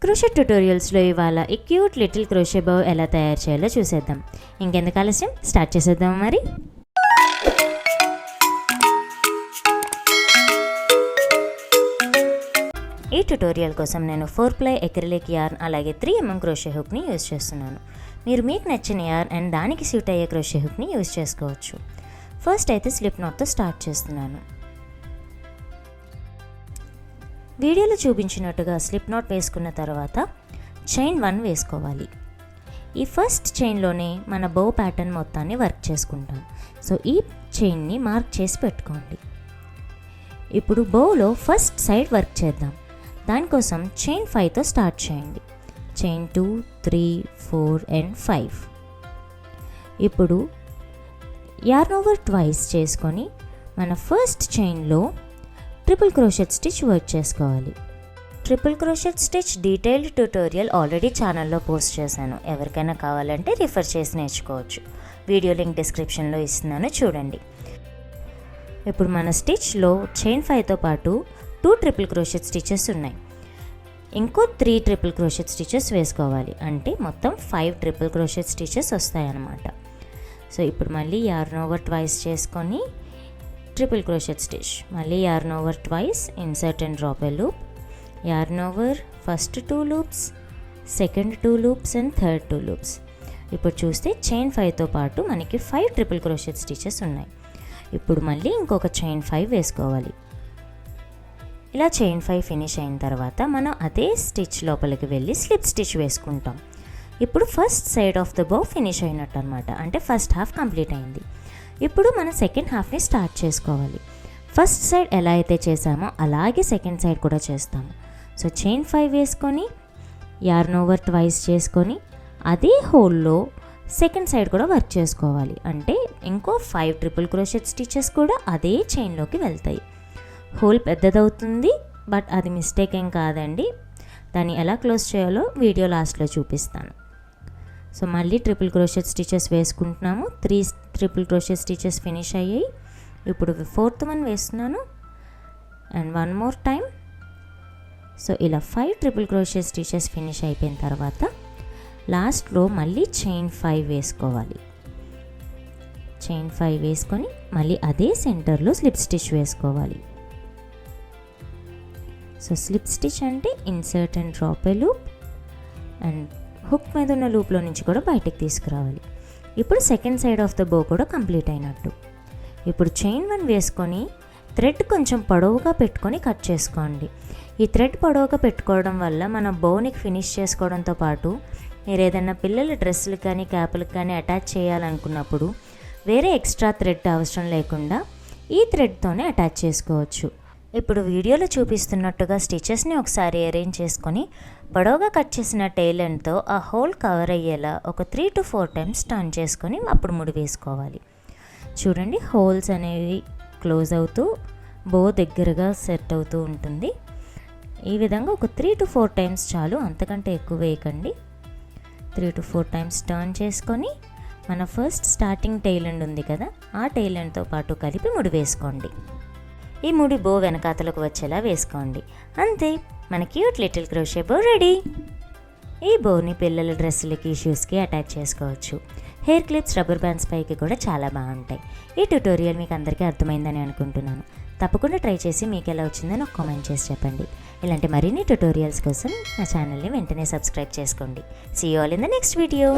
Crochet ట్యుటోరియల్స్లో ఇవాళ ఈ cute little crochet బౌ ఎలా తయారు చేయాలో చూసేద్దాం. ఇంకెందుకు ఆలస్యం, స్టార్ట్ చేసేద్దాం మరి. ఈ ట్యుటోరియల్ కోసం నేను 4-ply ఎక్రిలిక్ యార్న్ అలాగే 3mm క్రోషే హుక్ని యూజ్ చేస్తున్నాను. మీరు మీకు నచ్చిన యార్న్ అండ్ దానికి సూట్ అయ్యే క్రోషే హుక్ని యూజ్ చేసుకోవచ్చు. ఫస్ట్ అయితే స్లిప్ నాట్తో స్టార్ట్ చేస్తున్నాను. వీడియోలో చూపించినట్టుగా స్లిప్ నాట్ వేసుకున్న తర్వాత చైన్ 1 వేసుకోవాలి. ఈ ఫస్ట్ చైన్లోనే మన బౌ ప్యాటర్న్ మొత్తాన్ని వర్క్ చేసుకుంటాం. సో ఈ చైన్ని మార్క్ చేసి పెట్టుకోండి. ఇప్పుడు బౌలో ఫస్ట్ సైడ్ వర్క్ చేద్దాం. దానికోసం చైన్ 5తో స్టార్ట్ చేయండి. Chain 2, 3, 4 and 5. ఇప్పుడు యార్న్ ఓవర్ ట్వైస్ చేసుకొని మన ఫస్ట్ చైన్లో ట్రిపుల్ క్రోషెట్ స్టిచ్ వర్క్ చేసుకోవాలి. Triple crochet stitch detailed tutorial already ఛానల్లో పోస్ట్ చేశాను. ఎవరికైనా కావాలంటే రిఫర్ చేసి నేర్చుకోవచ్చు. వీడియో లింక్ డిస్క్రిప్షన్లో ఇస్తున్నాను, చూడండి. ఇప్పుడు మన స్టిచ్లో చైన్ 5తో పాటు 2 ట్రిపుల్ క్రోషెట్ స్టిచెస్ ఉన్నాయి. ఇంకో 3 ట్రిపుల్ క్రోషెట్ స్టిచెస్ వేసుకోవాలి. అంటే మొత్తం 5 ట్రిపుల్ క్రోషెట్ స్టిచెస్ వస్తాయన్నమాట. సో ఇప్పుడు మళ్ళీ యార్న్ ఓవర్ ట్వైస్ చేసుకొని ట్రిపుల్ క్రోషెట్ స్టిచ్, మళ్ళీ yarn over twice, insert and drop a loop, yarn over first 2 loops, second 2 loops and third 2 loops. ఇప్పుడు చూస్తే చైన్ 5తో పాటు మనకి 5 ట్రిపుల్ క్రోషెట్ స్టిచెస్ ఉన్నాయి. ఇప్పుడు మళ్ళీ ఇంకొక చైన్ 5 వేసుకోవాలి. ఇలా చైన్ 5 ఫినిష్ అయిన తర్వాత మనం అదే స్టిచ్ లోపలికి వెళ్ళి స్లిప్ స్టిచ్ వేసుకుంటాం. ఇప్పుడు first side of the bow finish అయినట్టు అనమాట. అంటే ఫస్ట్ హాఫ్ కంప్లీట్ అయింది. ఇప్పుడు మనం సెకండ్ హాఫ్ని స్టార్ట్ చేసుకోవాలి. ఫస్ట్ సైడ్ ఎలా అయితే చేసామో అలాగే సెకండ్ సైడ్ కూడా చేస్తాము. సో చైన్ 5 వేసుకొని యార్న్ ఓవర్ ట్వైస్ చేసుకొని అదే హోల్లో సెకండ్ సైడ్ కూడా వర్క్ చేసుకోవాలి. అంటే ఇంకో 5 ట్రిపుల్ క్రోషెట్ స్టిచెస్ కూడా అదే చైన్లోకి వెళ్తాయి. హోల్ పెద్దదవుతుంది, బట్ అది మిస్టేక్ ఏం కాదండి. దాన్ని ఎలా క్లోజ్ చేయాలో వీడియో లాస్ట్లో చూపిస్తాను. సో మళ్ళీ ట్రిపుల్ క్రోషెట్ స్టిచెస్ వేసుకుంటున్నాము. 3 ట్రిపుల్ క్రోషెట్ స్టిచెస్ ఫినిష్ అయ్యాయి. ఇప్పుడు 4th వన్ వేస్తున్నాను అండ్ 1 more టైం. సో ఇలా 5 ట్రిపుల్ క్రోషెట్ స్టిచెస్ ఫినిష్ అయిపోయిన తర్వాత లాస్ట్లో మళ్ళీ చైన్ 5 వేసుకోవాలి. చైన్ 5 వేసుకొని మళ్ళీ అదే సెంటర్లో స్లిప్ స్టిచ్ వేసుకోవాలి. సో స్లిప్ స్టిచ్ అంటే insert and drop A loop and hook మీద ఉన్న లూప్లో నుంచి కూడా బయటకు తీసుకురావాలి. ఇప్పుడు సెకండ్ సైడ్ ఆఫ్ ద బో కూడా కంప్లీట్ అయినట్టు. ఇప్పుడు చైన్ 1 వేసుకొని థ్రెడ్ కొంచెం పొడవుగా పెట్టుకొని కట్ చేసుకోండి. ఈ థ్రెడ్ పొడవుగా పెట్టుకోవడం వల్ల మన బోనికి ఫినిష్ చేసుకోవడంతో పాటు మీరు ఏదైనా పిల్లల డ్రెస్సులకు కానీ క్యాపులకు కానీ అటాచ్ చేయాలనుకున్నప్పుడు వేరే ఎక్స్ట్రా థ్రెడ్ అవసరం లేకుండా ఈ థ్రెడ్తోనే అటాచ్ చేసుకోవచ్చు. ఇప్పుడు వీడియోలో చూపిస్తున్నట్టుగా స్టిచెస్ని ఒకసారి అరేంజ్ చేసుకొని పొడవుగా కట్ చేసిన టెయిల్ ఎండ్తో ఆ హోల్ కవర్ అయ్యేలా ఒక 3 to 4 టైమ్స్ టర్న్ చేసుకొని అప్పుడు ముడి వేసుకోవాలి. చూడండి, హోల్స్ అనేవి క్లోజ్ అవుతూ బో దగ్గరగా సెట్ అవుతూ ఉంటుంది. ఈ విధంగా ఒక 3 to 4 టైమ్స్ చాలు, అంతకంటే ఎక్కువ వేయకండి. 3 to 4 టైమ్స్ టర్న్ చేసుకొని మన ఫస్ట్ స్టార్టింగ్ టెయిల్ ఎండ్ ఉంది కదా, ఆ టెయిల్ ఎండ్తో పాటు కలిపి ముడి వేసుకోండి. ఈ ముడి బో వెనకాతలకు వచ్చేలా వేసుకోండి. అంతే, మన క్యూట్ లిటిల్ క్రోషే బో రెడీ. ఈ బోని పిల్లల డ్రెస్సులకి, షూస్కి అటాచ్ చేసుకోవచ్చు. హెయిర్ క్లిప్స్, రబ్బర్ బ్యాండ్స్ పైకి కూడా చాలా బాగుంటాయి. ఈ ట్యుటోరియల్ మీకు అందరికీ అర్థమైందని అనుకుంటున్నాను. తప్పకుండా ట్రై చేసి మీకు ఎలా వచ్చిందో నాకు కామెంట్ చేసి చెప్పండి. ఇలాంటి మరిన్ని ట్యుటోరియల్స్ కోసం నా ఛానల్ని వెంటనే సబ్స్క్రైబ్ చేసుకోండి. See you all in the next video.